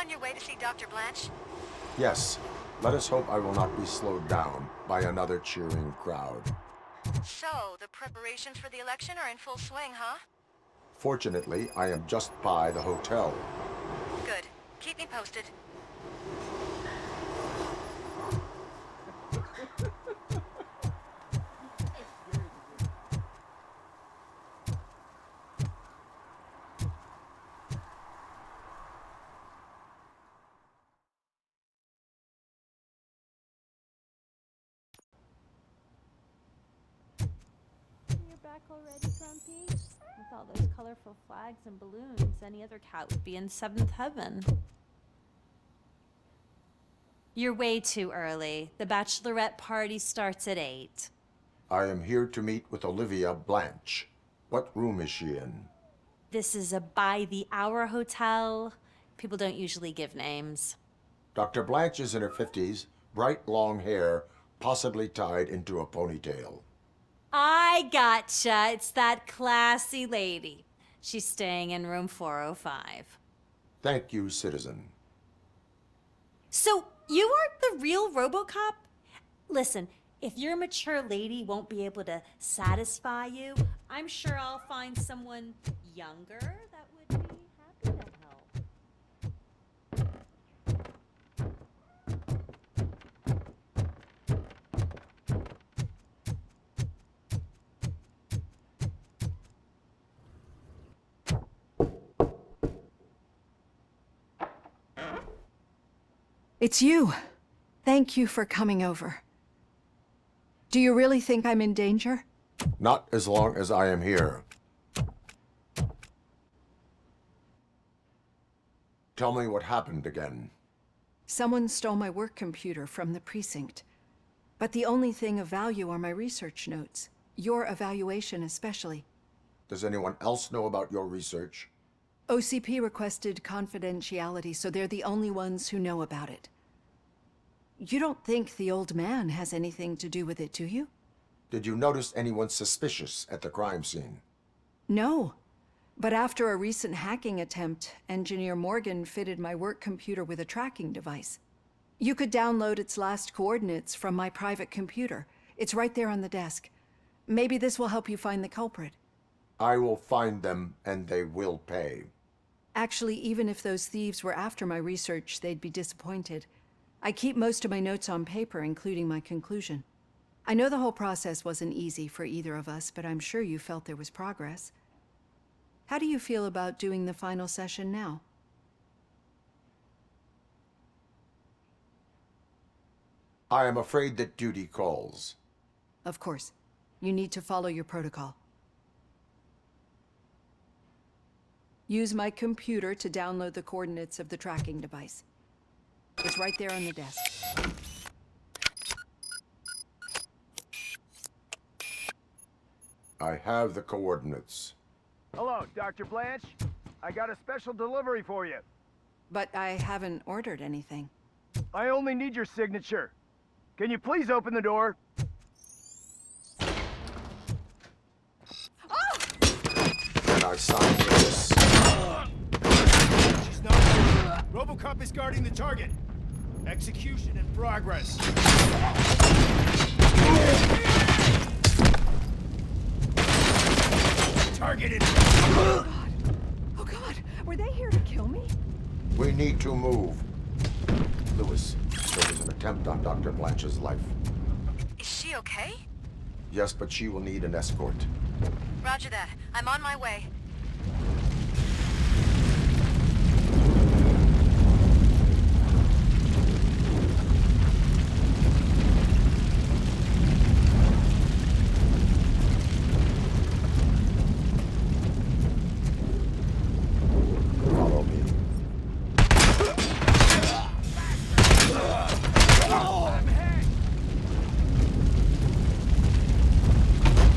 on your way to see Dr. Blanche? Yes. Let us hope I will not be slowed down by another cheering crowd. So, the preparations for the election are in full swing, huh? Fortunately, I am just by the hotel. Good. Keep me posted. You're back already, Grumpy? With all those colorful flags and balloons, any other cat would be in seventh heaven. You're way too early. The bachelorette party starts at 8. I am here to meet with Olivia Blanche. What room is she in? This is a by-the-hour hotel. People don't usually give names. Dr. Blanche is in her 50s, bright long hair, possibly tied into a ponytail. I gotcha. It's that classy lady. She's staying in room 405. Thank you, citizen. So, you aren't the real Robocop? Listen, if your mature lady won't be able to satisfy you, I'm sure I'll find someone younger that would be happy to help. It's you. Thank you for coming over. Do you really think I'm in danger? Not as long as I am here. Tell me what happened again. Someone stole my work computer from the precinct. But the only thing of value are my research notes. Your evaluation especially. Does anyone else know about your research? OCP requested confidentiality, so they're the only ones who know about it. You don't think the old man has anything to do with it, do you? Did you notice anyone suspicious at the crime scene? No. But after a recent hacking attempt, Engineer Morgan fitted my work computer with a tracking device. You could download its last coordinates from my private computer. It's right there on the desk. Maybe this will help you find the culprit. I will find them, and they will pay. Actually, even if those thieves were after my research, they'd be disappointed. I keep most of my notes on paper, including my conclusion. I know the whole process wasn't easy for either of us, but I'm sure you felt there was progress. How do you feel about doing the final session now? I am afraid that duty calls. Of course. You need to follow your protocol. Use my computer to download the coordinates of the tracking device. It's right there on the desk. I have the coordinates. Hello, Dr. Blanche. I got a special delivery for you. But I haven't ordered anything. I only need your signature. Can you please open the door? And I signed this. She's not here. Robocop is guarding the target. Execution in progress. Targeted. Oh God! Were they here to kill me? We need to move. Lewis, there was an attempt on Dr. Blanche's life. Is she okay? Yes, but she will need an escort. Roger that. I'm on my way. Follow me.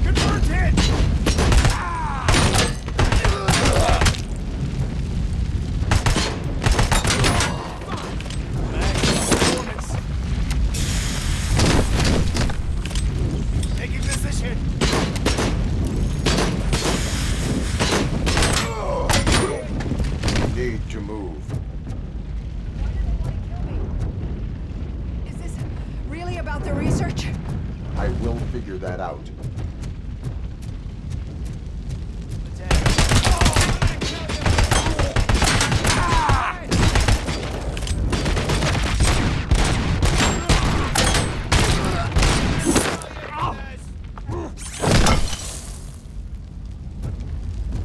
Confirmed hit! Taking position. Need to move. about the research? I will figure that out.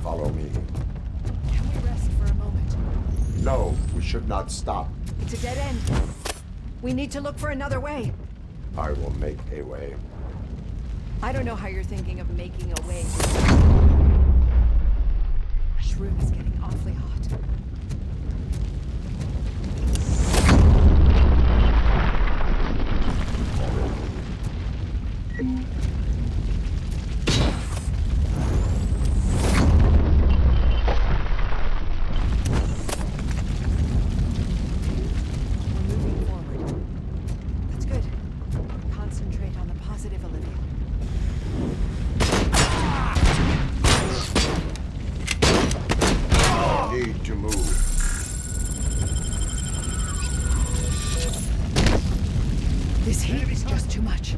Follow me. Can we rest for a moment? No, we should not stop. It's a dead end. We need to look for another way. I will make a way. I don't know how you're thinking of making a way. This room is getting awfully hot. We're moving forward. That's good. Concentrate on the positive, Olivia. Need to move. This heat is just too much.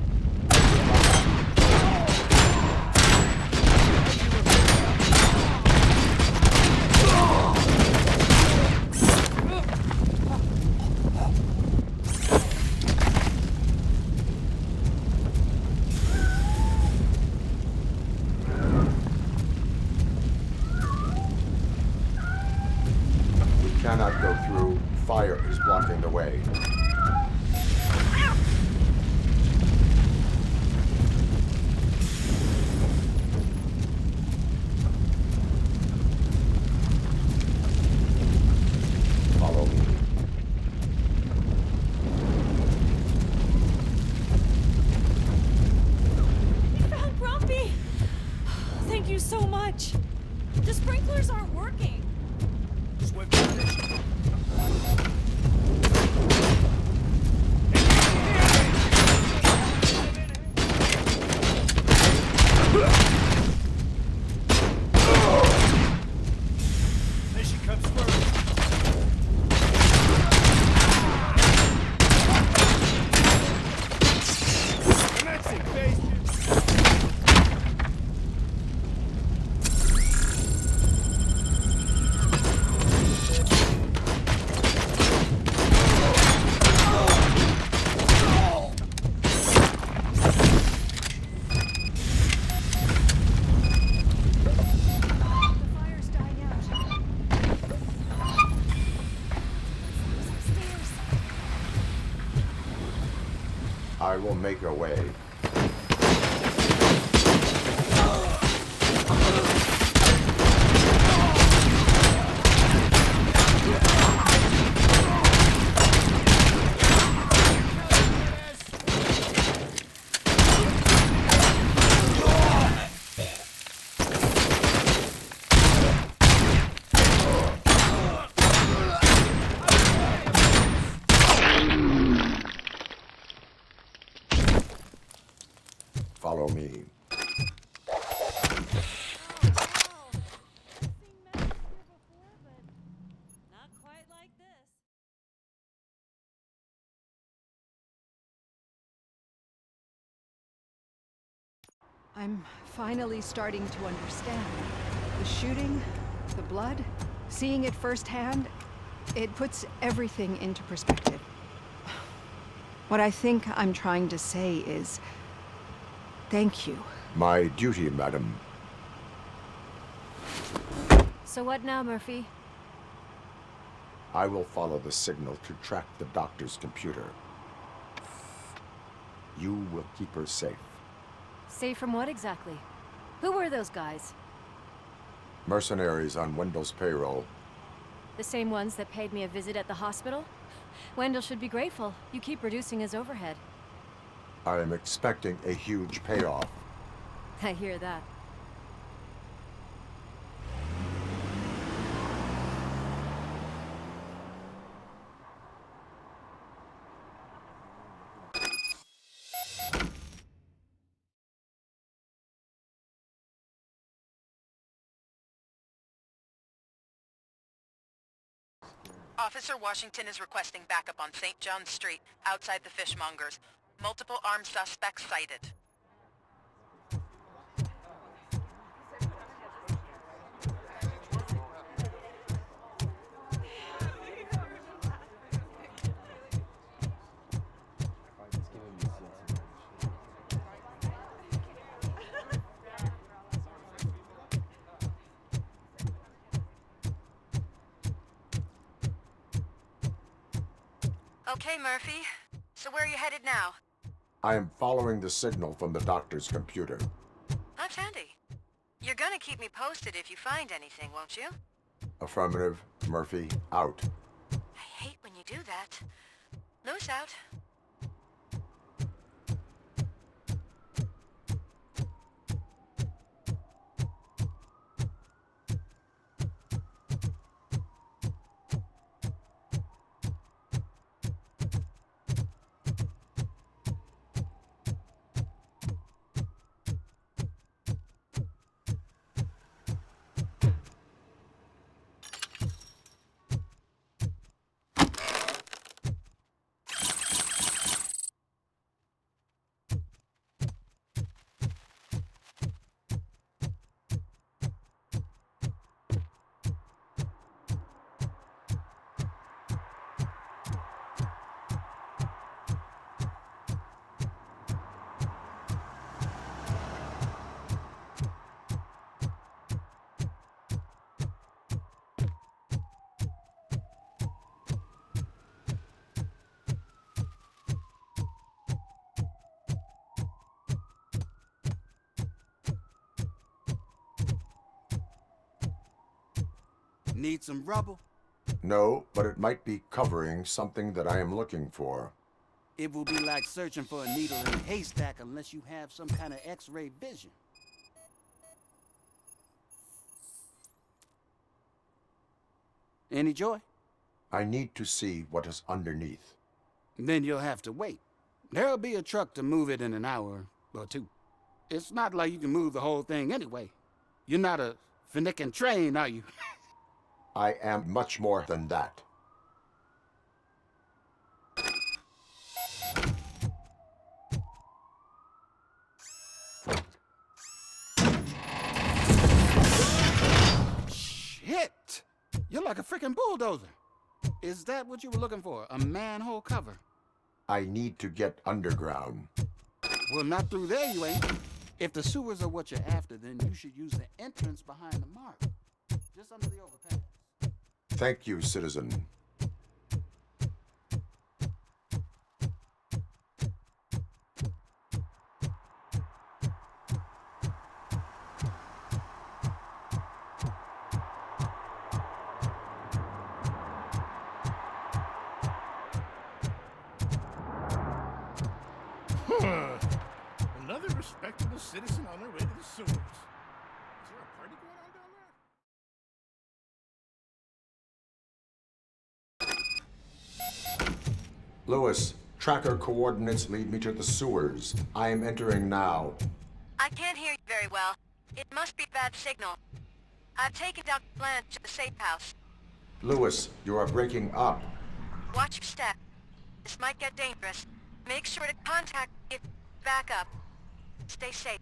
We cannot go through. Fire is blocking the way. Follow me. We found Grumpy! Thank you so much. The sprinklers aren't working. Swift position. Mission comes first. Commencing phase two. The fire's dying out. Upstairs. I will make a way. Follow me. Not quite like this. I'm finally starting to understand. The shooting, the blood, seeing it firsthand, it puts everything into perspective. What I think I'm trying to say is, thank you. My duty, madam. So what now, Murphy? I will follow the signal to track the doctor's computer. You will keep her safe. Safe from what exactly? Who were those guys? Mercenaries on Wendell's payroll. The same ones that paid me a visit at the hospital? Wendell should be grateful. You keep reducing his overhead. I am expecting a huge payoff. I hear that. Officer Washington is requesting backup on St. John's Street, outside the fishmongers. Multiple armed suspects sighted. Okay, Murphy. So where are you headed now? I am following the signal from the doctor's computer. That's handy. You're gonna keep me posted if you find anything, won't you? Affirmative. Murphy, out. I hate when you do that. Loose out. Need some rubble? No, but it might be covering something that I am looking for. It will be like searching for a needle in a haystack unless you have some kind of X-ray vision. Any joy? I need to see what is underneath. Then you'll have to wait. There'll be a truck to move it in an hour or two. It's not like you can move the whole thing anyway. You're not a finicking train, are you? I am much more than that. Shit! You're like a freaking bulldozer. Is that what you were looking for? A manhole cover? I need to get underground. Well, not through there, you ain't. If the sewers are what you're after, then you should use the entrance behind the mark. Just under the overpass. Thank you, citizen. Another respectable citizen on their way to the sewers. Is there a party going on down there? Lewis, tracker coordinates lead me to the sewers. I am entering now. I can't hear you very well. It must be a bad signal. I've taken Dr. Blanche to the safe house. Lewis, you are breaking up. Watch your step. This might get dangerous. Make sure to contact me if you back up. Stay safe.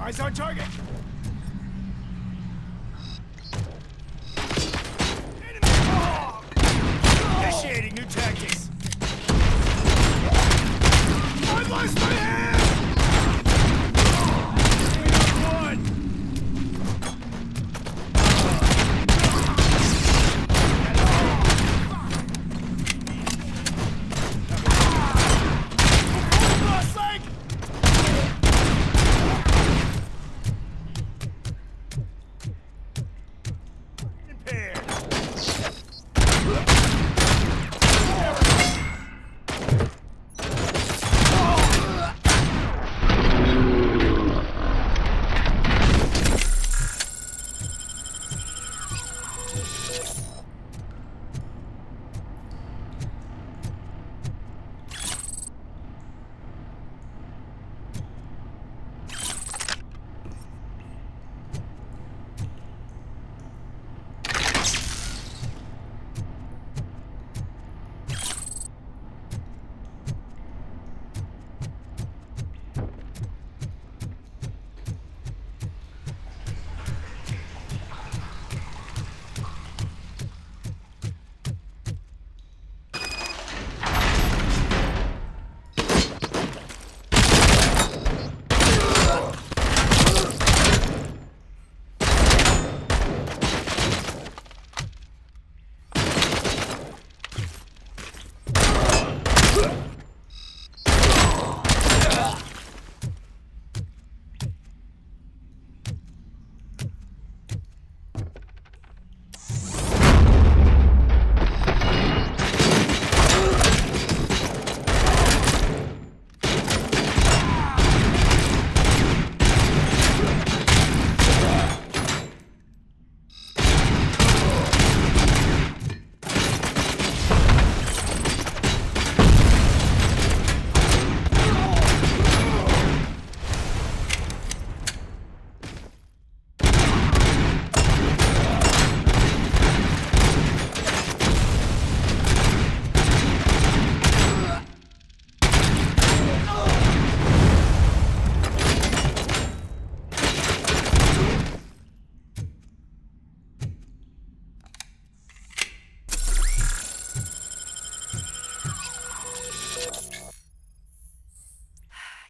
Eyes on target! Enemy! Oh! Initiating new tactics! I lost my hand! One! Lost leg! Impaired.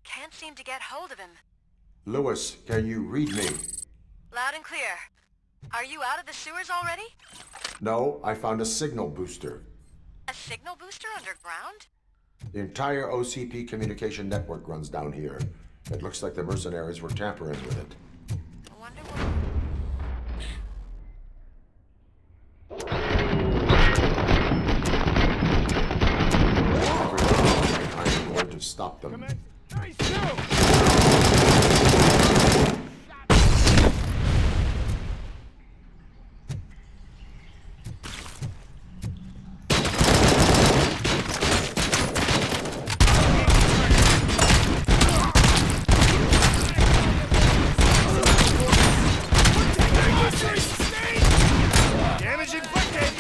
Can't seem to get hold of him. Lewis, can you read me? Loud and clear. Are you out of the sewers already? No, I found a signal booster. A signal booster underground? The entire OCP communication network runs down here. It looks like the mercenaries were tampering with it. I wonder what... I'm going to stop them. Nice shoot! Damage inflicted!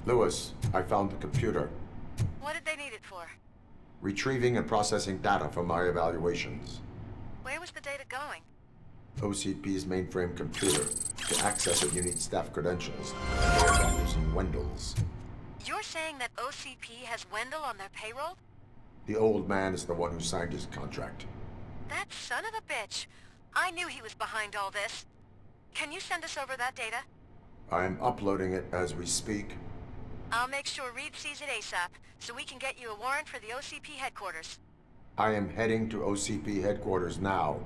Lewis, I found the computer. What did they need it for? Retrieving and processing data from my evaluations. Where was the data going? OCP's mainframe computer. To access it, you need staff credentials. They're using Wendell's. You're saying that OCP has Wendell on their payroll? The old man is the one who signed his contract. That son of a bitch. I knew he was behind all this. Can you send us over that data? I am uploading it as we speak. I'll make sure Reed sees it ASAP, so we can get you a warrant for the OCP headquarters. I am heading to OCP headquarters now.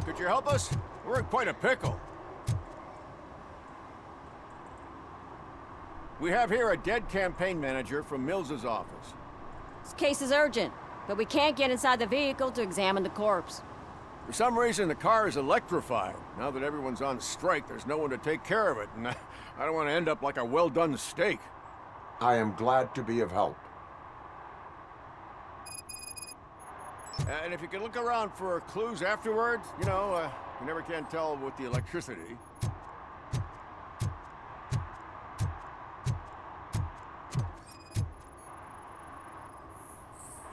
Could you help us? We're in quite a pickle. We have here a dead campaign manager from Mills's office. This case is urgent, but we can't get inside the vehicle to examine the corpse. For some reason, the car is electrified. Now that everyone's on strike, there's no one to take care of it, and I don't want to end up like a well-done steak. I am glad to be of help. And if you could look around for clues afterwards, you know, you never can tell with the electricity.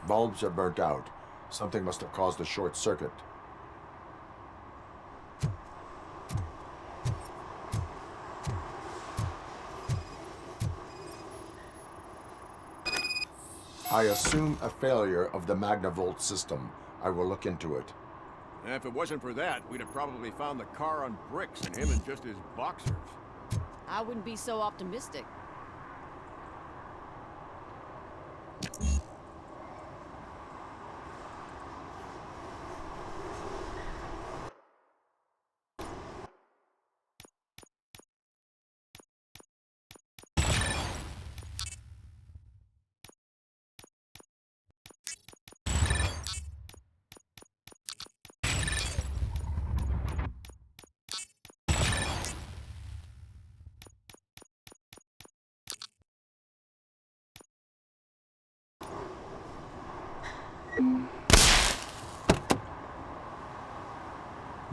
Bulbs are burnt out. Something must have caused a short circuit. I assume a failure of the Magnavolt system. I will look into it. And if it wasn't for that, we'd have probably found the car on bricks and him in just his boxers. I wouldn't be so optimistic.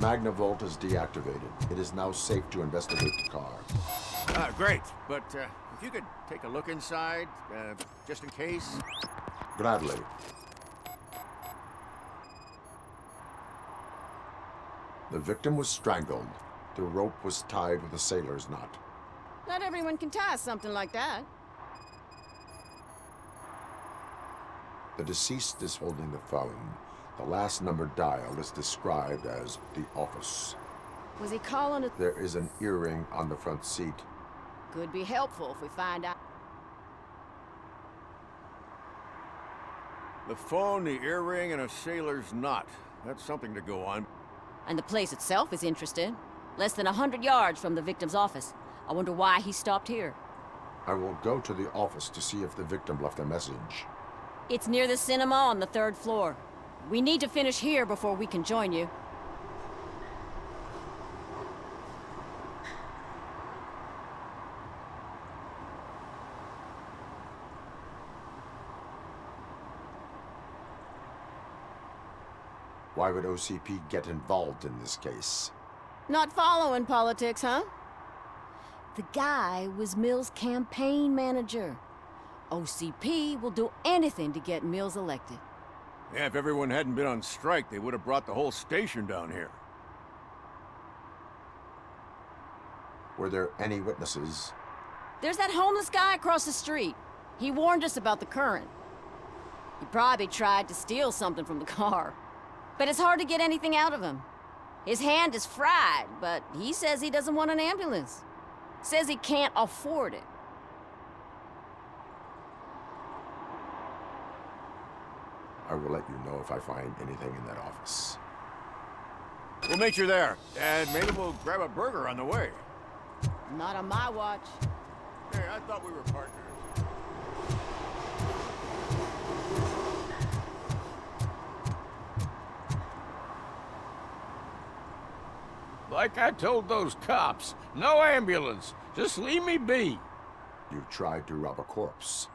Magnavolt is deactivated. It is now safe to investigate the car. Great. But if you could take a look inside, just in case. Gladly. The victim was strangled. The rope was tied with a sailor's knot. Not everyone can tie something like that. The deceased is holding the phone. The last number dialed is described as the office. Was he calling it? There is an earring on the front seat. Could be helpful if we find out. The phone, the earring, and a sailor's knot. That's something to go on. And the place itself is interesting. Less than 100 yards from the victim's office. I wonder why he stopped here. I will go to the office to see if the victim left a message. It's near the cinema on the 3rd floor. We need to finish here before we can join you. Why would OCP get involved in this case? Not following politics, huh? The guy was Mills' campaign manager. OCP will do anything to get Mills elected. Yeah, if everyone hadn't been on strike, they would have brought the whole station down here. Were there any witnesses? There's that homeless guy across the street. He warned us about the current. He probably tried to steal something from the car. But it's hard to get anything out of him. His hand is fried, but he says he doesn't want an ambulance. Says he can't afford it. I will let you know if I find anything in that office. We'll meet you there, and maybe we'll grab a burger on the way. Not on my watch. Hey, I thought we were partners. Like I told those cops, no ambulance. Just leave me be. You tried to rob a corpse.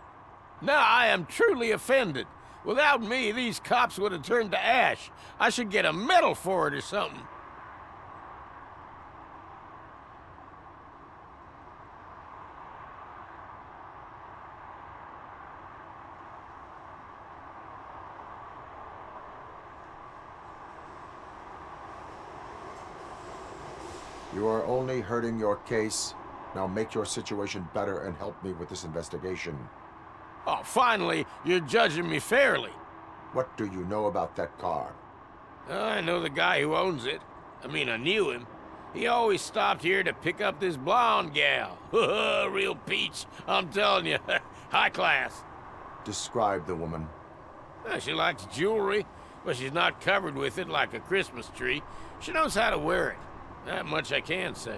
Now I am truly offended. Without me, these cops would have turned to ash. I should get a medal for it or something. You are only hurting your case. Now make your situation better and help me with this investigation. Oh, finally, you're judging me fairly. What do you know about that car? I know the guy who owns it. I mean, I knew him. He always stopped here to pick up this blonde gal. Real peach, I'm telling you. High class. Describe the woman. She likes jewelry, but she's not covered with it like a Christmas tree. She knows how to wear it. That much I can say.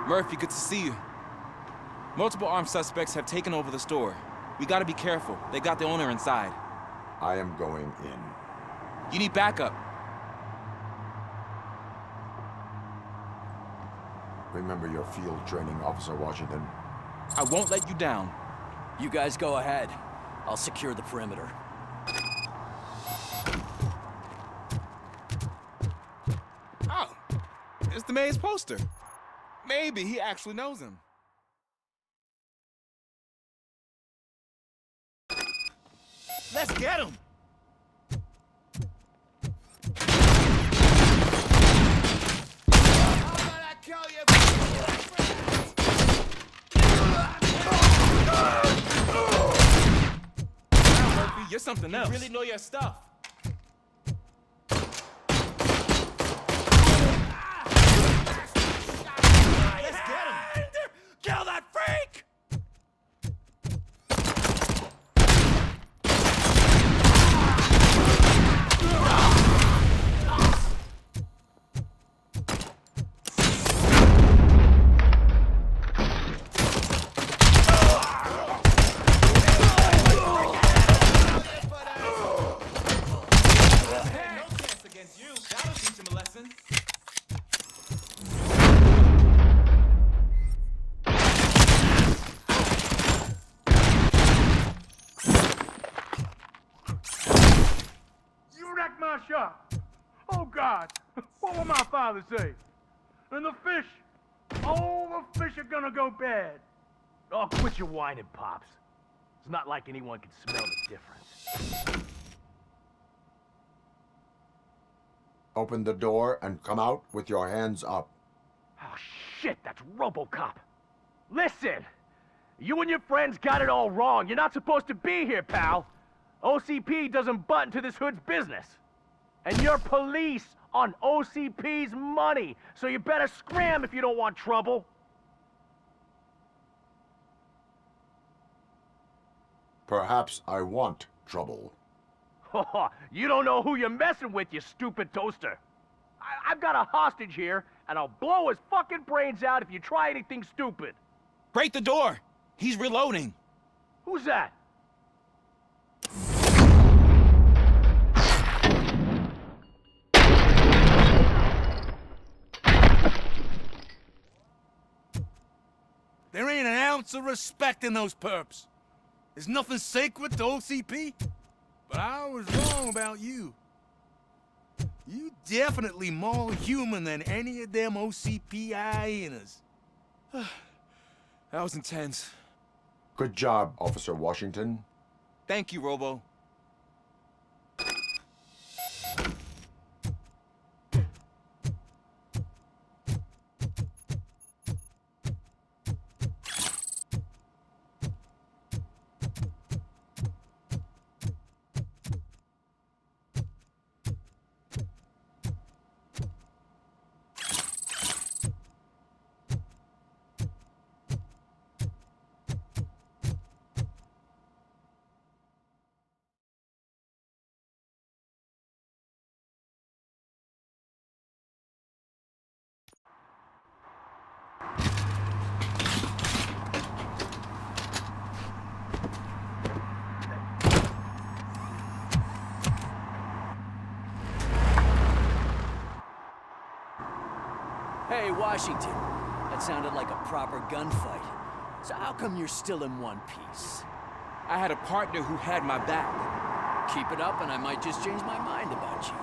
Murphy, good to see you. Multiple armed suspects have taken over the store. We gotta be careful. They got the owner inside. I am going in. You need backup. Remember your field training, Officer Washington. I won't let you down. You guys go ahead. I'll secure the perimeter. Oh, it's the mayor's poster. Maybe he actually knows him. Let's get him! kill you! Wow, Murphy, you're something else. You really know your stuff. Let's get him! Kill that freak! No chance against you. That'll teach him a lesson. You wrecked my shop. Oh, God. What will my father say? And the fish. Oh, the fish are gonna go bad. Oh, quit your whining, Pops. It's not like anyone can smell the difference. Open the door and come out with your hands up. Oh, shit, that's Robocop. Listen, you and your friends got it all wrong. You're not supposed to be here, pal. OCP doesn't butt into this hood's business. And you're police on OCP's money, so you better scram if you don't want trouble. Perhaps I want trouble. You don't know who you're messing with, you stupid toaster. I've got a hostage here, and I'll blow his fucking brains out if you try anything stupid. Break the door. He's reloading. Who's that? There ain't an ounce of respect in those perps. There's nothing sacred to OCP. But I was wrong about you. You definitely more human than any of them OCP hyenas. That was intense. Good job, Officer Washington. Thank you, Robo. Hey, Washington. That sounded like a proper gunfight. So how come you're still in one piece? I had a partner who had my back. Keep it up and I might just change my mind about you.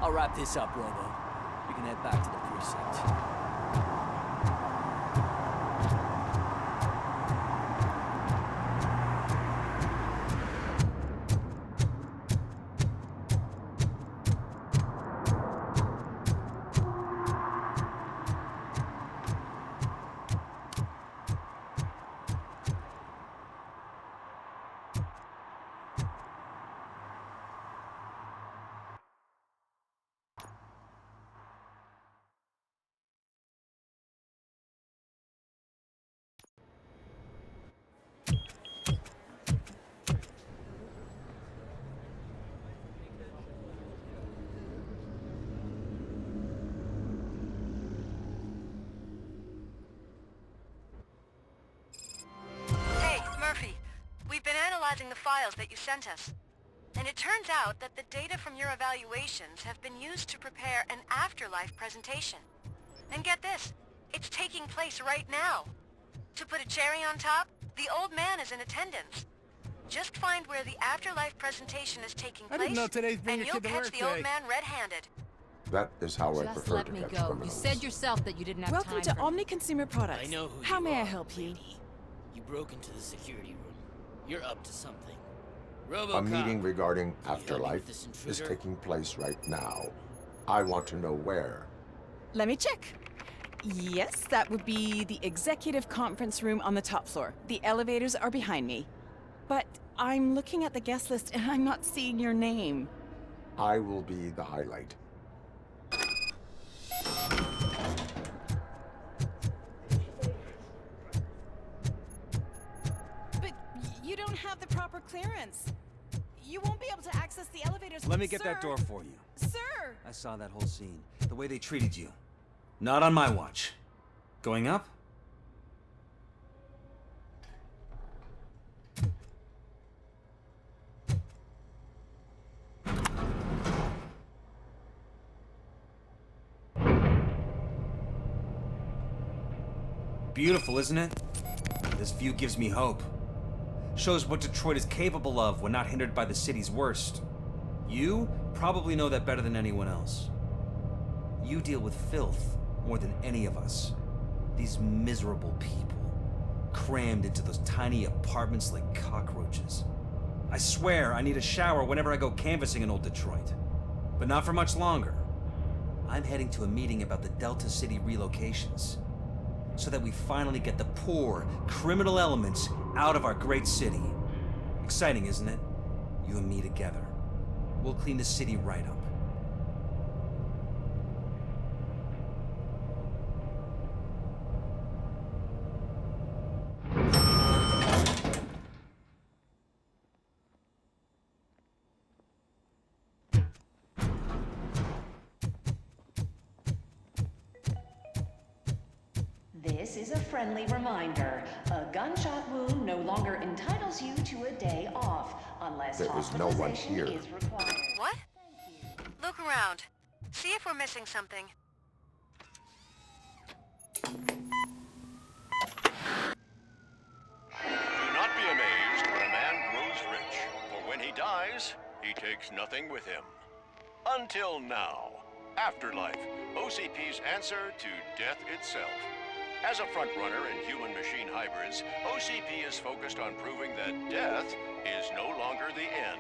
I'll wrap this up, Robo. We can head back to the precinct. We've been analyzing the files that you sent us. And it turns out that the data from your evaluations have been used to prepare an afterlife presentation. And get this, it's taking place right now. To put a cherry on top, the old man is in attendance. Just find where the afterlife presentation is taking place, didn't know today's being and a you'll kid to catch work the old day. man red-handed. That is how I Just prefer let to me catch go. You criminals. said yourself that you didn't have Welcome time to for Omni Consumer Products. I know who How you may I are, help you? lady. You broke into the security room. You're up to something. A Robocop, meeting regarding can you help me with afterlife this is intruder? taking place right now. I want to know where. Let me check. Yes, that would be the executive conference room on the top floor. The elevators are behind me. But I'm looking at the guest list and I'm not seeing your name. I will be the highlight. But you don't have the proper clearance. You won't be able to access the elevators. Let me get Sir. that door for you. Sir! I saw that whole scene. The way they treated you. Not on my watch. Going up? Beautiful, isn't it? This view gives me hope. Shows what Detroit is capable of when not hindered by the city's worst. You probably know that better than anyone else. You deal with filth more than any of us. These miserable people, crammed into those tiny apartments like cockroaches. I swear I need a shower whenever I go canvassing in old Detroit. But not for much longer. I'm heading to a meeting about the Delta City relocations, so that we finally get the poor, criminal elements out of our great city. Exciting, isn't it? You and me together. We'll clean the city right up. This is a friendly reminder. A gunshot wound no longer entitles you to a day off, unless There is no one hospitalization here. is required. What? Look around. See if we're missing something. Do not be amazed when a man grows rich, for when he dies, he takes nothing with him. Until now. Afterlife, OCP's answer to death itself. As a frontrunner in human-machine hybrids, OCP is focused on proving that death is no longer the end.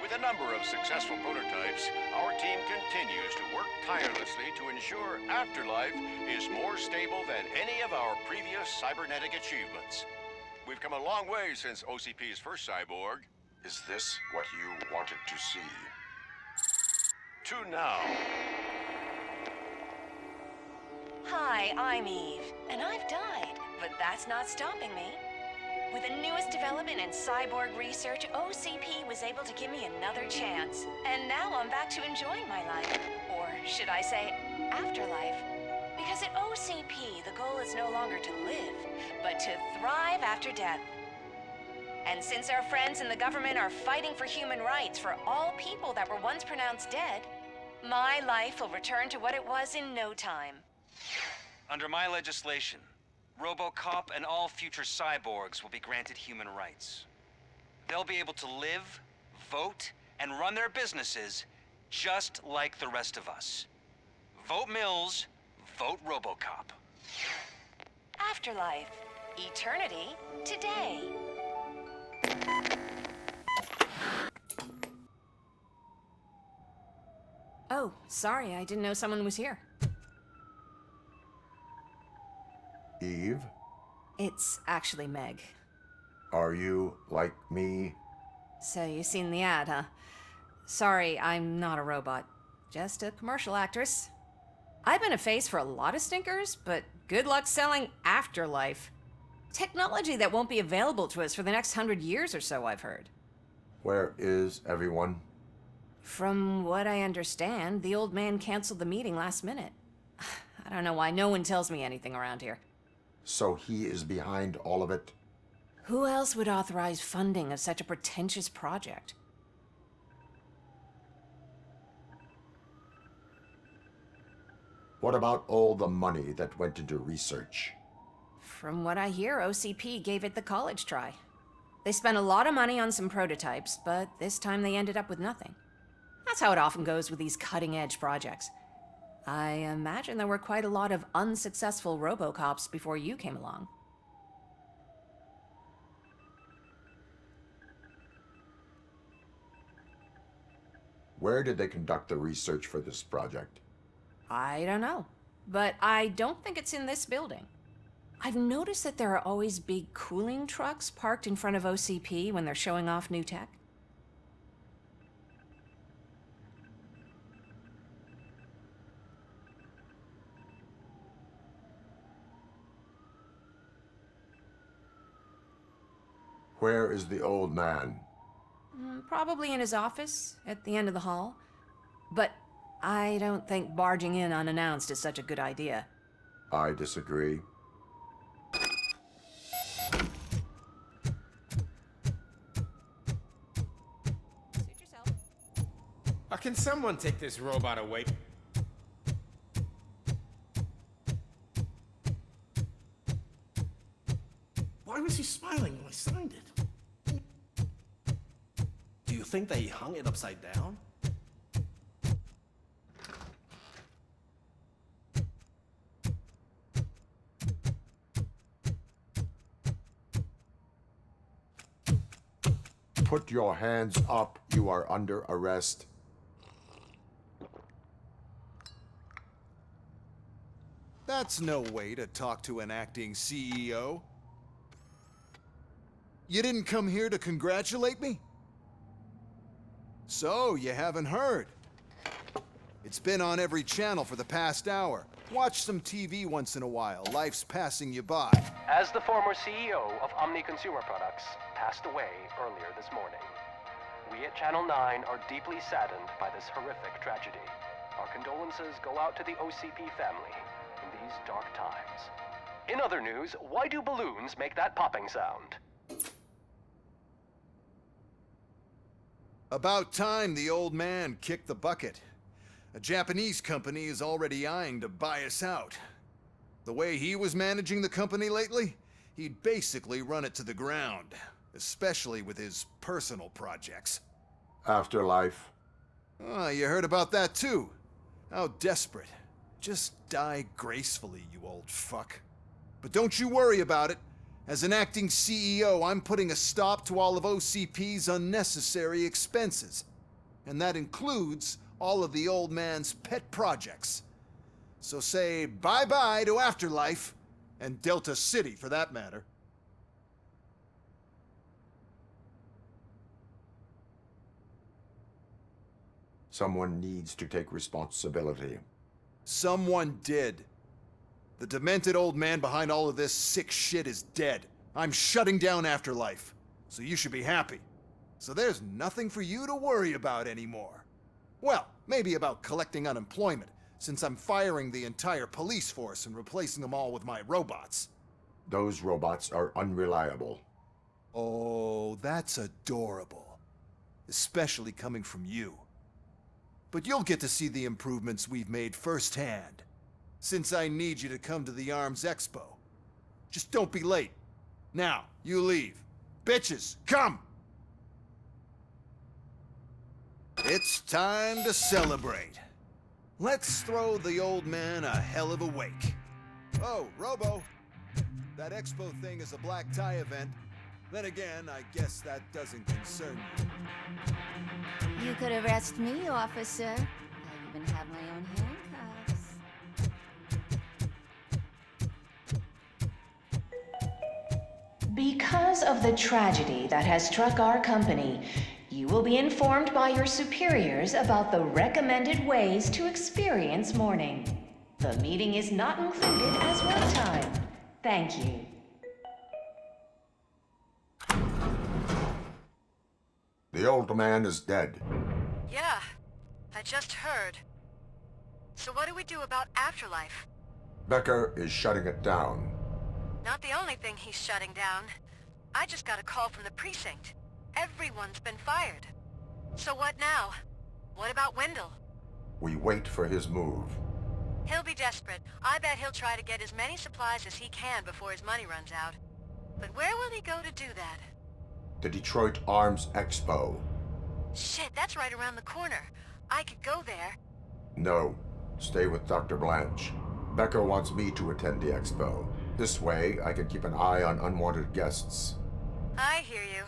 With a number of successful prototypes, our team continues to work tirelessly to ensure Afterlife is more stable than any of our previous cybernetic achievements. We've come a long way since OCP's first cyborg. Is this what you wanted to see? To now. Hi, I'm Eve, and I've died, but that's not stopping me. With the newest development in cyborg research, OCP was able to give me another chance. And now I'm back to enjoying my life. Or should I say, afterlife. Because at OCP, the goal is no longer to live, but to thrive after death. And since our friends in the government are fighting for human rights for all people that were once pronounced dead, my life will return to what it was in no time. Under my legislation, Robocop and all future cyborgs will be granted human rights. They'll be able to live, vote, and run their businesses just like the rest of us. Vote Mills, vote Robocop. Afterlife. Eternity. Today. Oh, sorry, I didn't know someone was here. Eve, It's actually Meg. are you like me? So you've seen the ad, huh? Sorry, I'm not a robot. Just a commercial actress. I've been a face for a lot of stinkers, but good luck selling Afterlife. Technology that won't be available to us for the next 100 years or so, I've heard. Where is everyone? From what I understand, the old man canceled the meeting last minute. I don't know why no one tells me anything around here. So he is behind all of it? Who else would authorize funding of such a pretentious project? What about all the money that went into research? From what I hear, OCP gave it the college try. They spent a lot of money on some prototypes, but this time they ended up with nothing. That's how it often goes with these cutting-edge projects. I imagine there were quite a lot of unsuccessful Robocops before you came along. Where did they conduct the research for this project? I don't know. But I don't think it's in this building. I've noticed that there are always big cooling trucks parked in front of OCP when they're showing off new tech. Where is the old man? Probably in his office, at the end of the hall. But I don't think barging in unannounced is such a good idea. I disagree. Suit yourself. Can someone take this robot away? Why was he smiling when I signed it? Do you think they hung it upside down? Put your hands up. You are under arrest. That's no way to talk to an acting CEO. You didn't come here to congratulate me? So, you haven't heard. It's been on every channel for the past hour. Watch some TV once in a while. Life's passing you by. As the former CEO of Omni Consumer Products passed away earlier this morning, we at Channel 9 are deeply saddened by this horrific tragedy. Our condolences go out to the OCP family in these dark times. In other news, why do balloons make that popping sound? About time the old man kicked the bucket. A Japanese company is already eyeing to buy us out. The way he was managing the company lately, he'd basically run it to the ground, especially with his personal projects. Afterlife. Oh, you heard about that too. How desperate. Just die gracefully, you old fuck. But don't you worry about it. As an acting CEO, I'm putting a stop to all of OCP's unnecessary expenses. And that includes all of the old man's pet projects. So say bye-bye to Afterlife, and Delta City for that matter. Someone needs to take responsibility. Someone did. The demented old man behind all of this sick shit is dead. I'm shutting down Afterlife, so you should be happy. So there's nothing for you to worry about anymore. Well, maybe about collecting unemployment, since I'm firing the entire police force and replacing them all with my robots. Those robots are unreliable. Oh, that's adorable. Especially coming from you. But you'll get to see the improvements we've made firsthand. Since I need you to come to the ARMS Expo. Just don't be late. Now, you leave. Bitches, come! It's time to celebrate. Let's throw the old man a hell of a wake. Oh, Robo. That expo thing is a black tie event. Then again, I guess that doesn't concern you. You could arrest me, officer. I even have my own handcuffs. Because of the tragedy that has struck our company, you will be informed by your superiors about the recommended ways to experience mourning. The meeting is not included as work time. Thank you. The old man is dead. Yeah, I just heard. So what do we do about Afterlife? Becker is shutting it down. Not the only thing he's shutting down. I just got a call from the precinct. Everyone's been fired. So what now? What about Wendell? We wait for his move. He'll be desperate. I bet he'll try to get as many supplies as he can before his money runs out. But where will he go to do that? The Detroit Arms Expo. Shit, that's right around the corner. I could go there. No, stay with Dr. Blanche. Becker wants me to attend the expo. This way, I can keep an eye on unwanted guests. I hear you.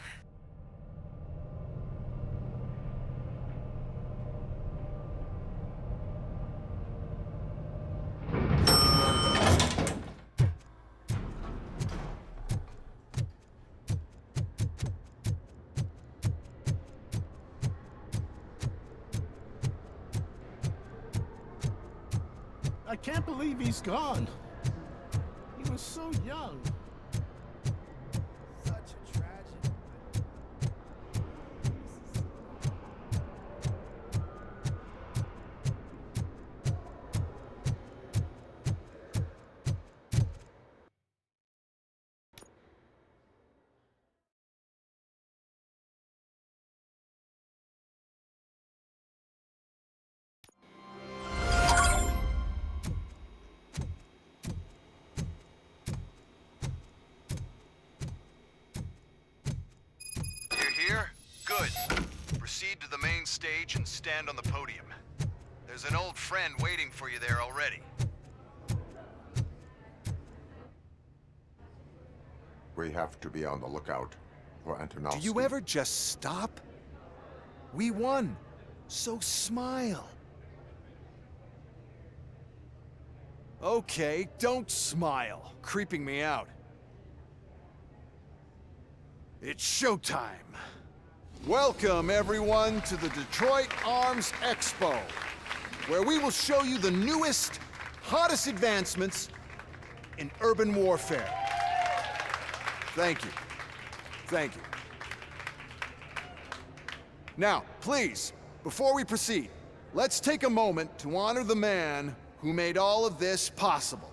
can't believe he's gone. He was so young. Such a tragedy. Here? Good. Proceed to the main stage and stand on the podium. There's an old friend waiting for you there already. We have to be on the lookout for Antonovsky. Do you ever just stop? We won, so smile. Okay, don't smile. Creeping me out. It's showtime. Welcome, everyone, to the Detroit Arms Expo, where we will show you the newest, hottest advancements in urban warfare. Thank you. Thank you. Now, please, before we proceed, let's take a moment to honor the man who made all of this possible.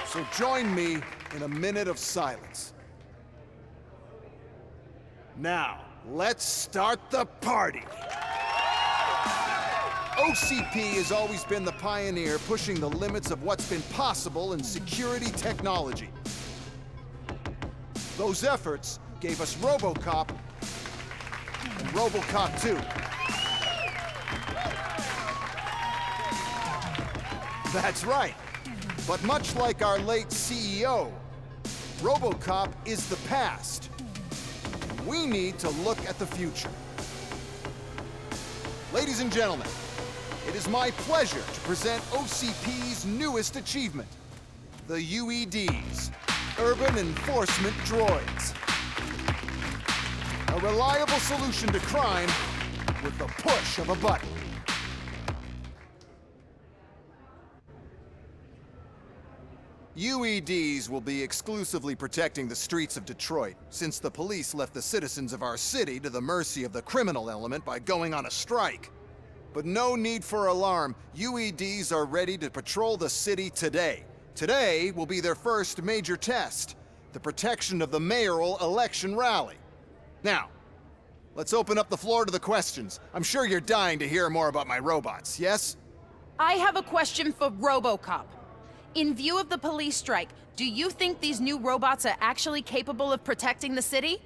So join me in a minute of silence. Now, let's start the party. OCP has always been the pioneer pushing the limits of what's been possible in security technology. Those efforts gave us Robocop and Robocop 2. That's right. But much like our late CEO, Robocop is the past. We need to look at the future. Ladies and gentlemen, it is my pleasure to present OCP's newest achievement, the UEDs, Urban Enforcement Droids. A reliable solution to crime with the push of a button. UEDs will be exclusively protecting the streets of Detroit, since the police left the citizens of our city to the mercy of the criminal element by going on a strike. But no need for alarm. UEDs are ready to patrol the city today. Today will be their first major test, the protection of the mayoral election rally. Now, let's open up the floor to the questions. I'm sure you're dying to hear more about my robots, yes? I have a question for Robocop. In view of the police strike, do you think these new robots are actually capable of protecting the city?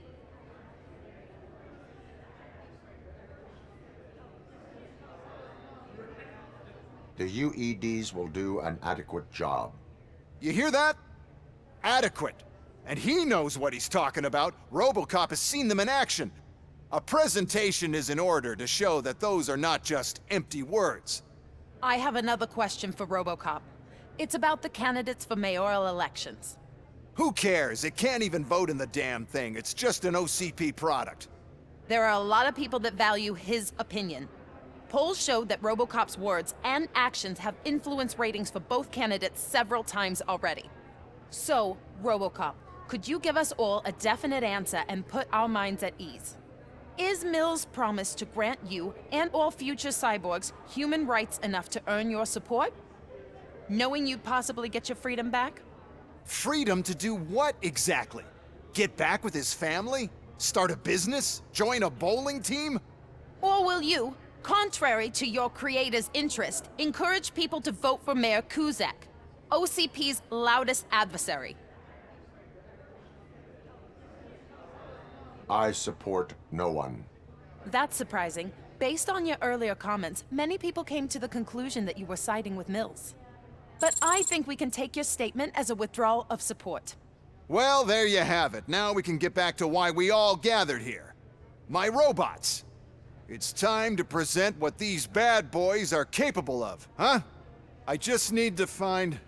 The UEDs will do an adequate job. You hear that? Adequate. And he knows what he's talking about. Robocop has seen them in action. A presentation is in order to show that those are not just empty words. I have another question for Robocop. It's about the candidates for mayoral elections. Who cares? It can't even vote in the damn thing. It's just an OCP product. There are a lot of people that value his opinion. Polls showed that Robocop's words and actions have influenced ratings for both candidates several times already. So, Robocop, could you give us all a definite answer and put our minds at ease? Is Mills' promise to grant you and all future cyborgs human rights enough to earn your support? Knowing you'd possibly get your freedom back? Freedom to do what exactly? Get back with his family? Start a business? Join a bowling team? Or will you, contrary to your creator's interest, encourage people to vote for Mayor Kuzak, OCP's loudest adversary? I support no one. That's surprising. Based on your earlier comments, many people came to the conclusion that you were siding with Mills. But I think we can take your statement as a withdrawal of support. Well, there you have it. Now we can get back to why we all gathered here. My robots. It's time to present what these bad boys are capable of, huh? I just need to find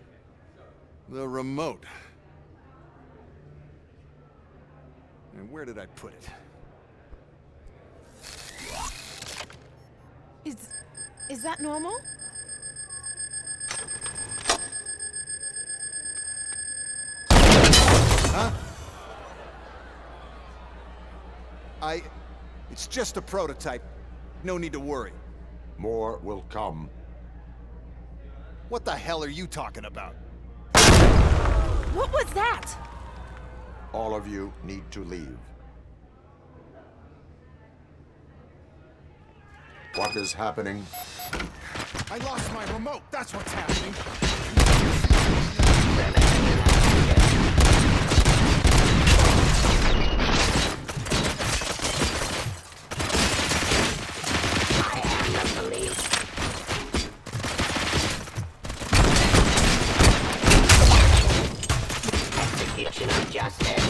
the remote. And where did I put it? Is that normal? It's just a prototype. No need to worry. More will come. What the hell are you talking about? What was that? All of you need to leave. What is happening? I lost my remote. That's what's happening. I am the police. Execution of justice.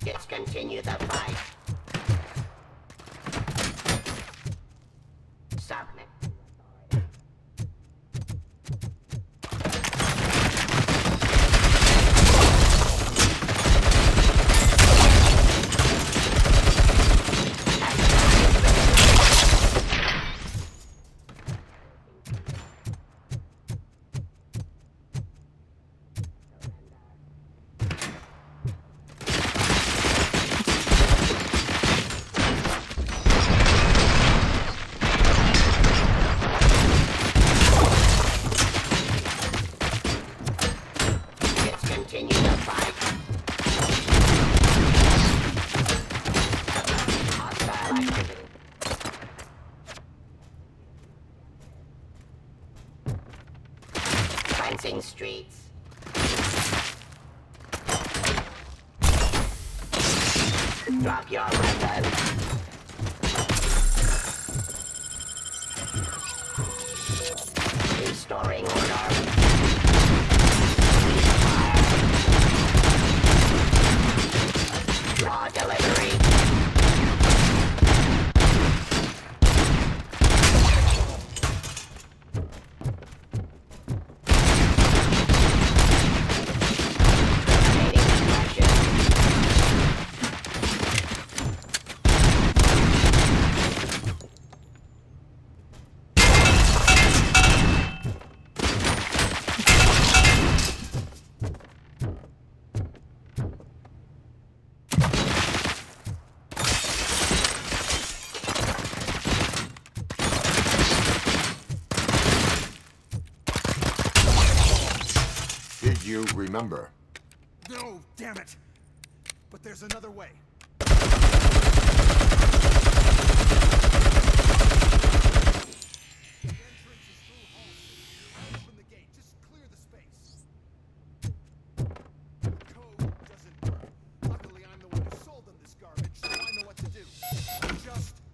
Discontinue the fight. Submit. Cleansing streets. Drop your weapon. Restoring order. Raw delivery. Did you remember? No, damn it. But there's another way.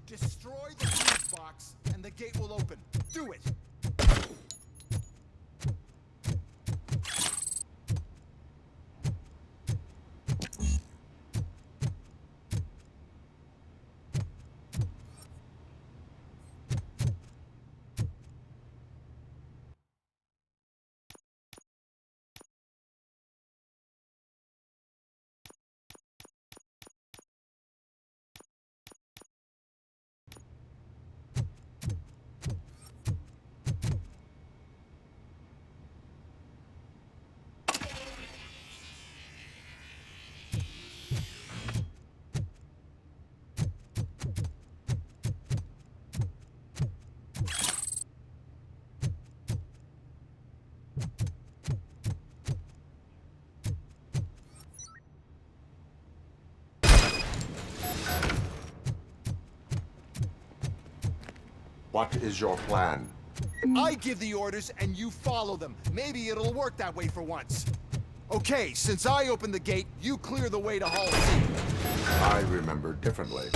Destroy the fuse box, and the gate will open. Do it! What is your plan? I give the orders and you follow them. Maybe it'll work that way for once. Okay, since I opened the gate, you clear the way to Hall C. I remember differently.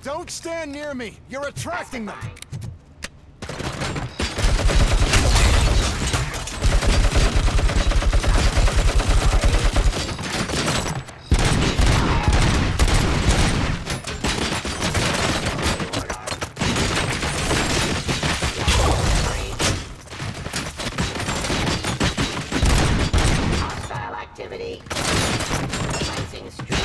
Don't stand near me! You're attracting them! Hostile activity. Cleansing street.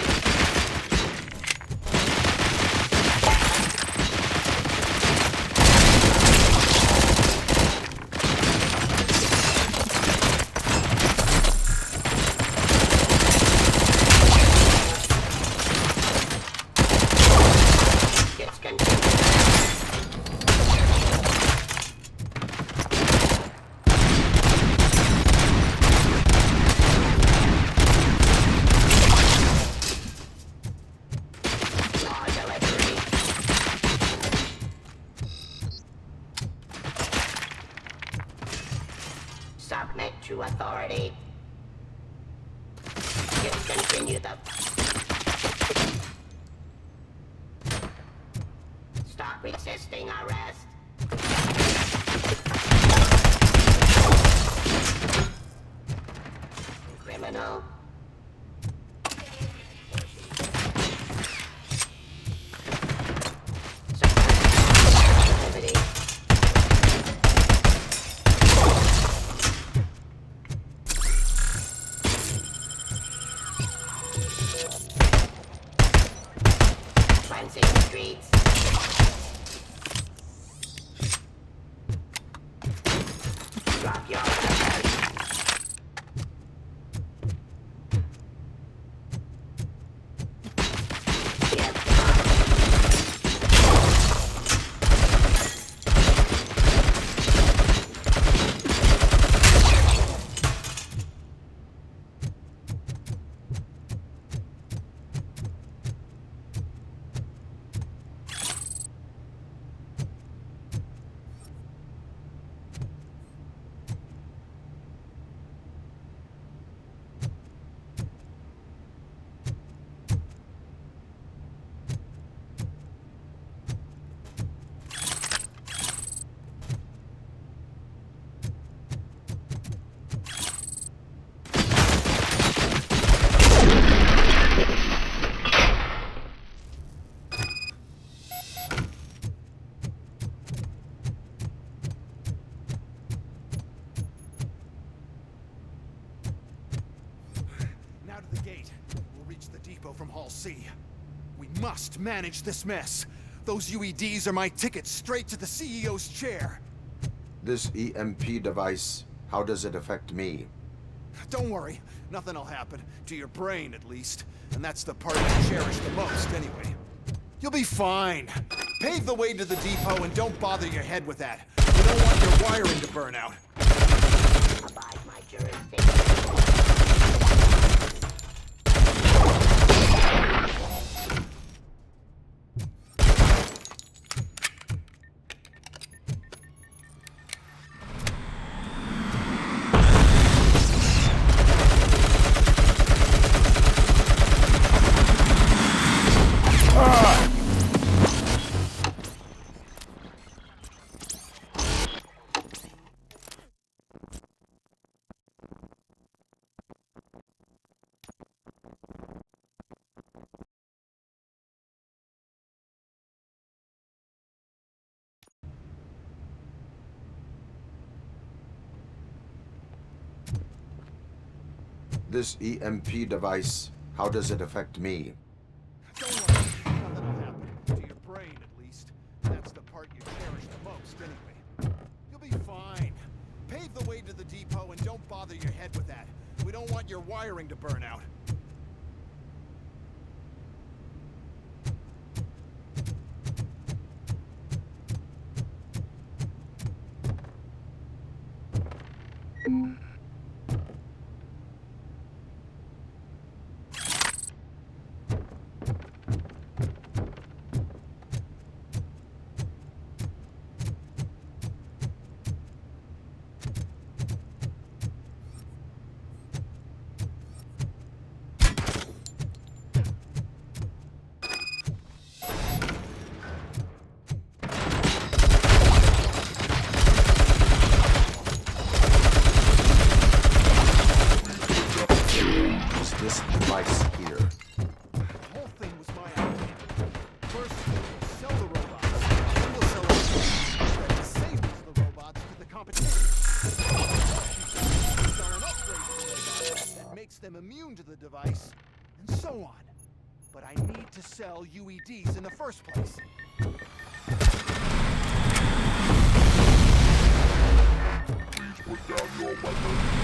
Submit to authority. Discontinue the... Stop resisting arrest. Criminal. Activity. Cleansing streets. Drop your weapons. Now to the gate. We'll reach the depot from Hall C. We must manage this mess. Those UEDs are my ticket straight to the CEO's chair. This EMP device, how does it affect me? Don't worry, nothing'll happen. To your brain, at least. And that's the part you cherish the most, anyway. You'll be fine. Pave the way to the depot and don't bother your head with that. We don't want your wiring to burn out. Abide my jurisdiction. This EMP device, how does it affect me? Don't worry, nothing'll happen. To your brain, at least. That's the part you cherish the most, anyway. You'll be fine. Pave the way to the depot and don't bother your head with that. We don't want your wiring to burn out. them immune to the device, and so on. But I need to sell UEDs in the first place. Please put down your weapon.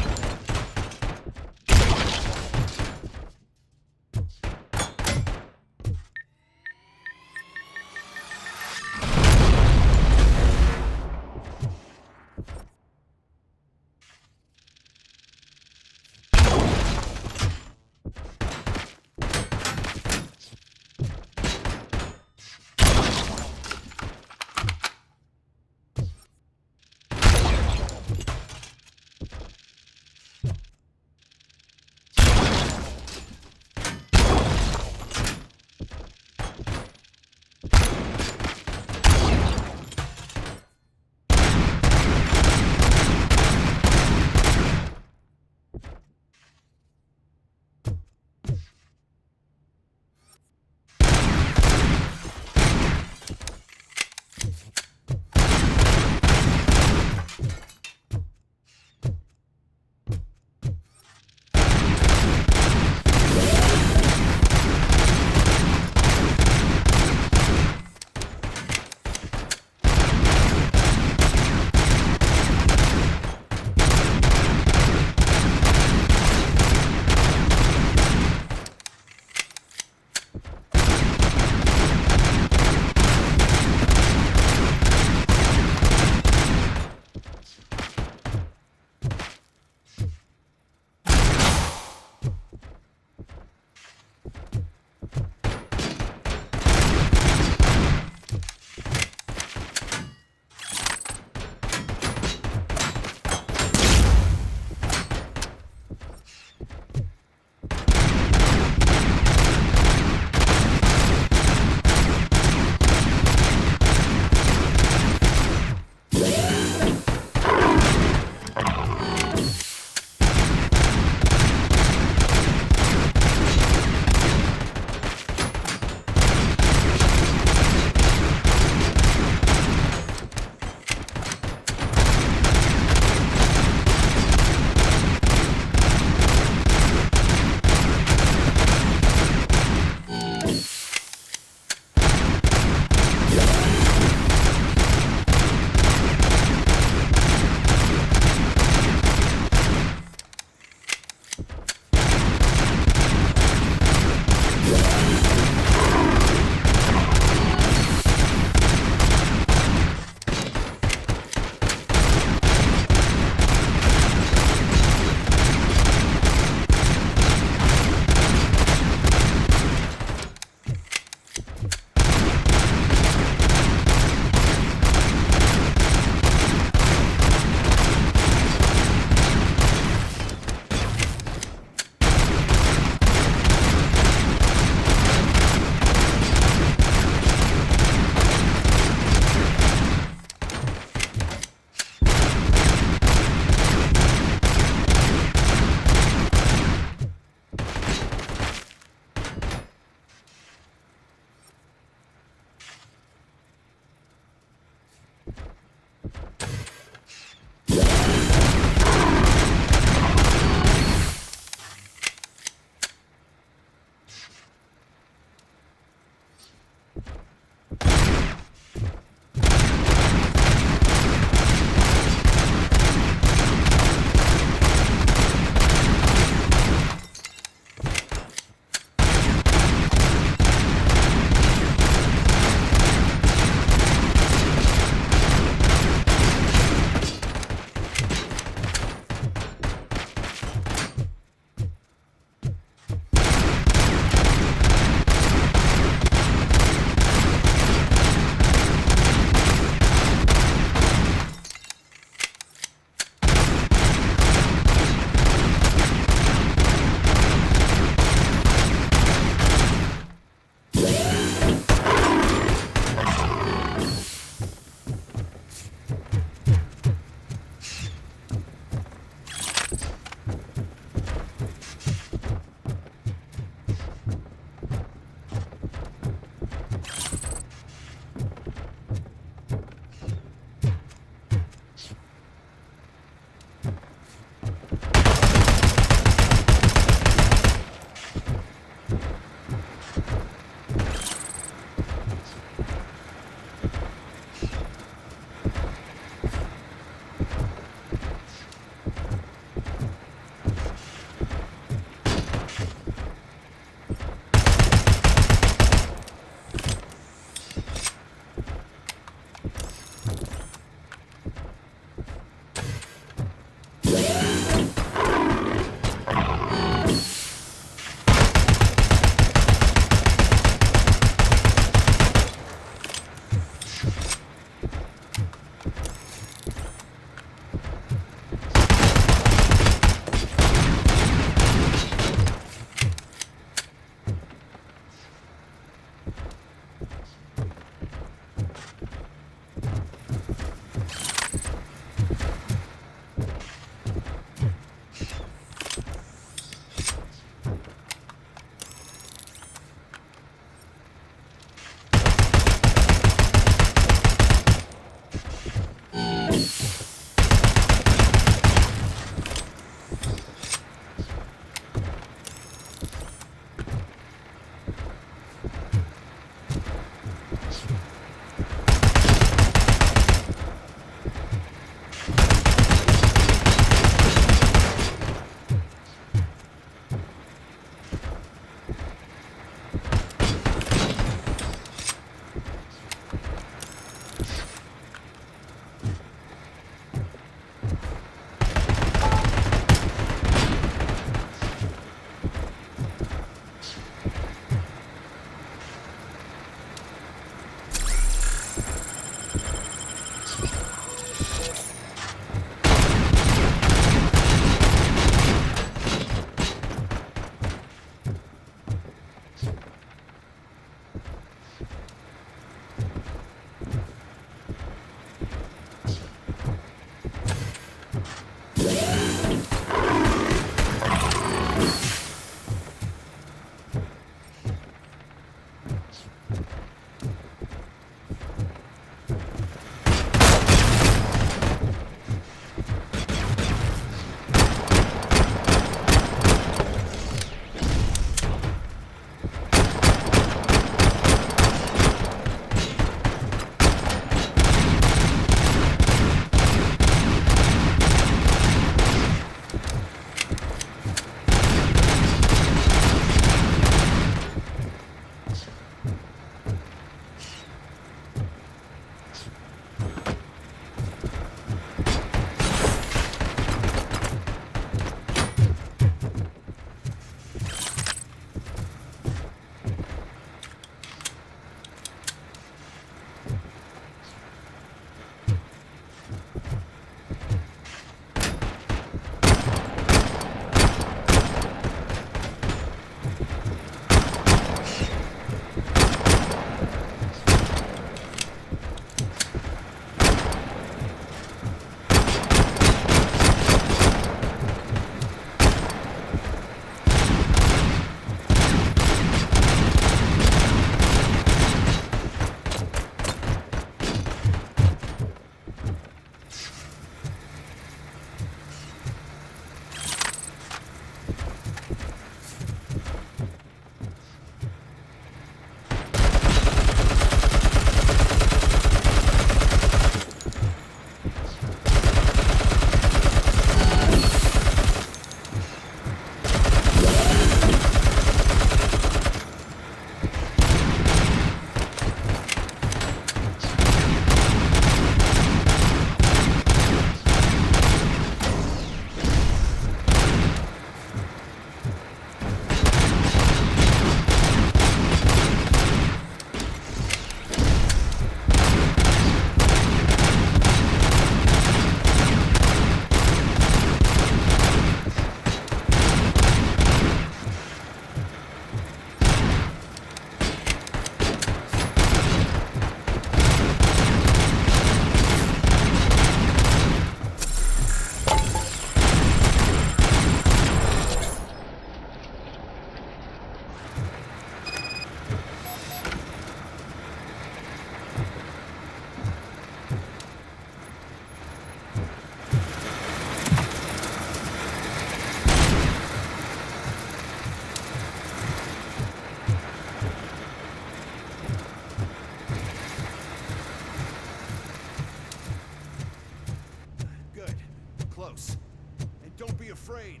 afraid.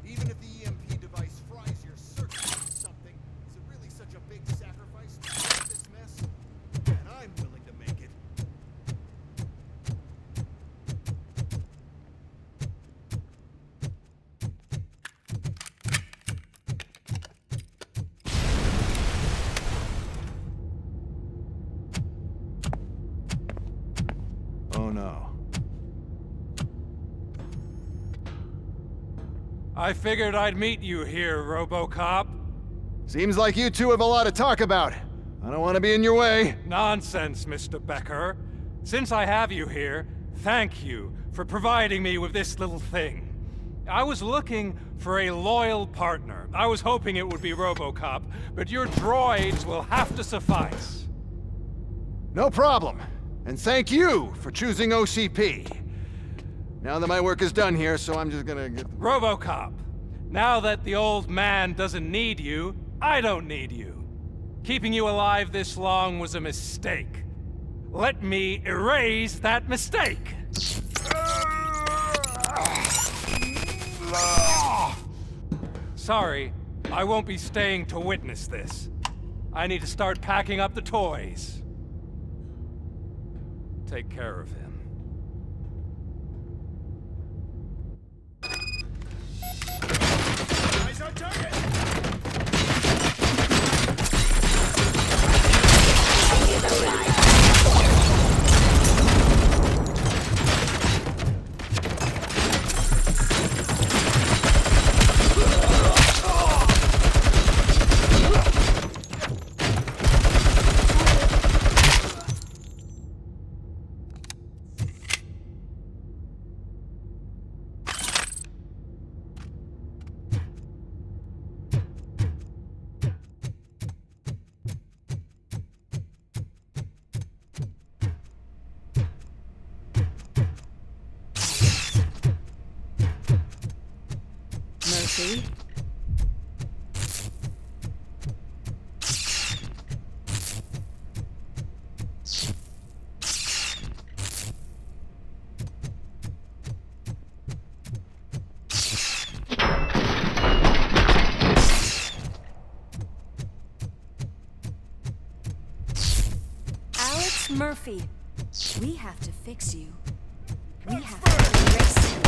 Even if the EMP device fries your circuit or something, is it really such a big sacrifice to stop this mess? And I'm willing to make it. Oh no. I figured I'd meet you here, Robocop. Seems like you two have a lot to talk about. I don't want to be in your way. Nonsense, Mr. Becker. Since I have you here, thank you for providing me with this little thing. I was looking for a loyal partner. I was hoping it would be Robocop, but your droids will have to suffice. No problem. And thank you for choosing OCP. Now that my work is done here, so I'm just gonna get... Robocop, now that the old man doesn't need you, I don't need you. Keeping you alive this long was a mistake. Let me erase that mistake! Sorry, I won't be staying to witness this. I need to start packing up the toys. Take care of him. Eyes on target! Mercy? Alex Murphy, we have to fix you. We have to erase you.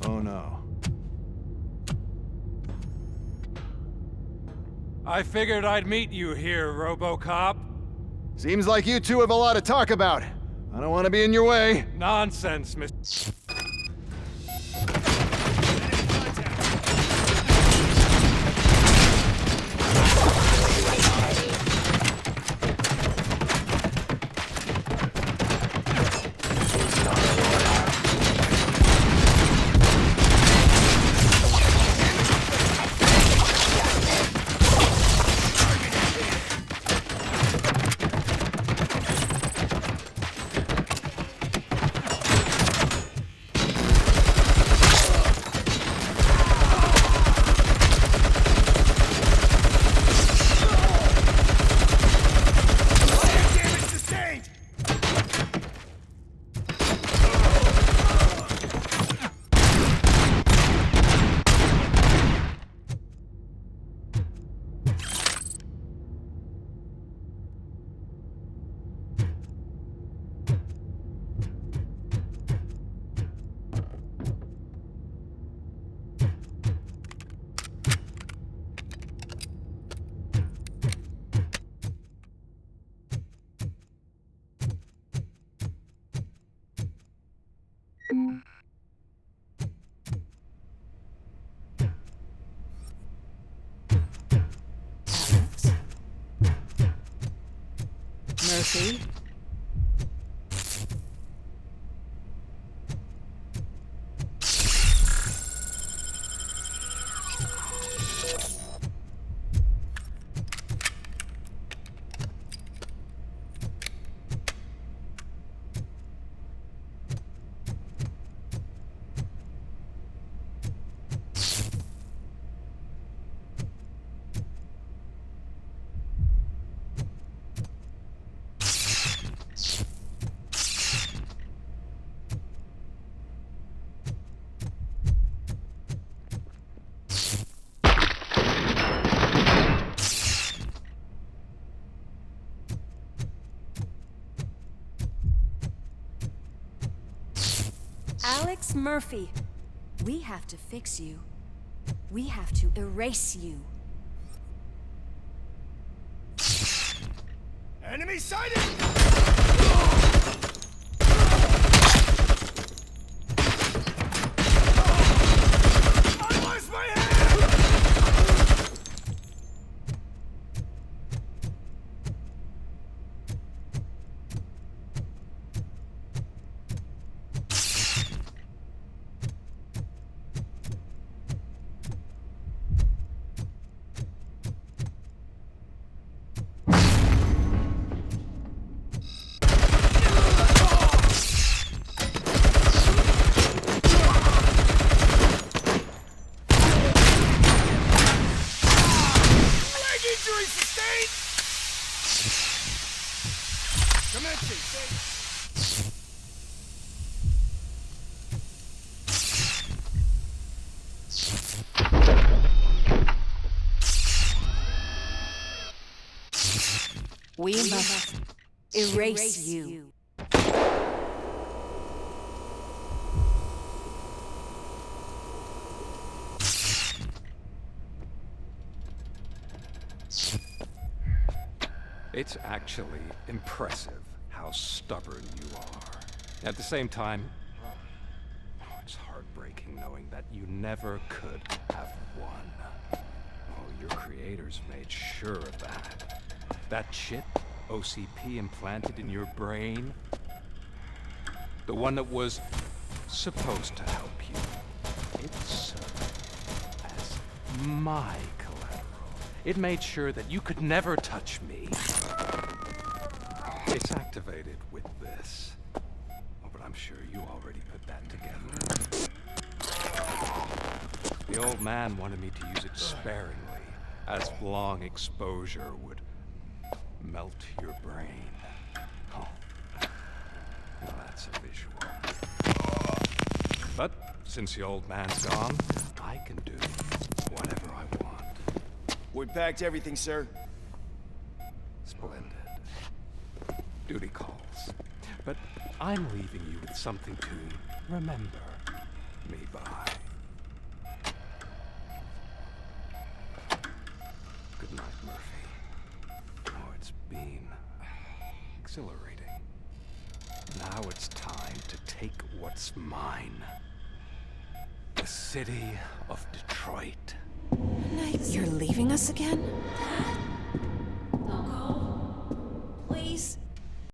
Oh no. I figured I'd meet you here, Robocop. Seems like you two have a lot to talk about. I don't want to be in your way. Nonsense, Mr. Murphy. Alex Murphy, we have to fix you. We have to erase you. Enemy sighted! I lost my hand! Injury sustained! Commencing, save. We must erase you. It's actually impressive how stubborn you are. At the same time, it's heartbreaking knowing that you never could have won. Oh, your creators made sure of that. That chip OCP implanted in your brain, the one that was supposed to help you, it served as my collateral. It made sure that you could never touch me. It's activated with this. Oh, but I'm sure you already put that together. The old man wanted me to use it sparingly, as long exposure would melt your brain. Oh, well, that's a visual. But since the old man's gone, I can do whatever I want. We packed everything, sir. Splendid. Duty calls. But I'm leaving you with something to remember me by. Good night, Murphy. Oh, it's been exhilarating. Now it's time to take what's mine. The city of Detroit. You're leaving us again? Don't go. Please.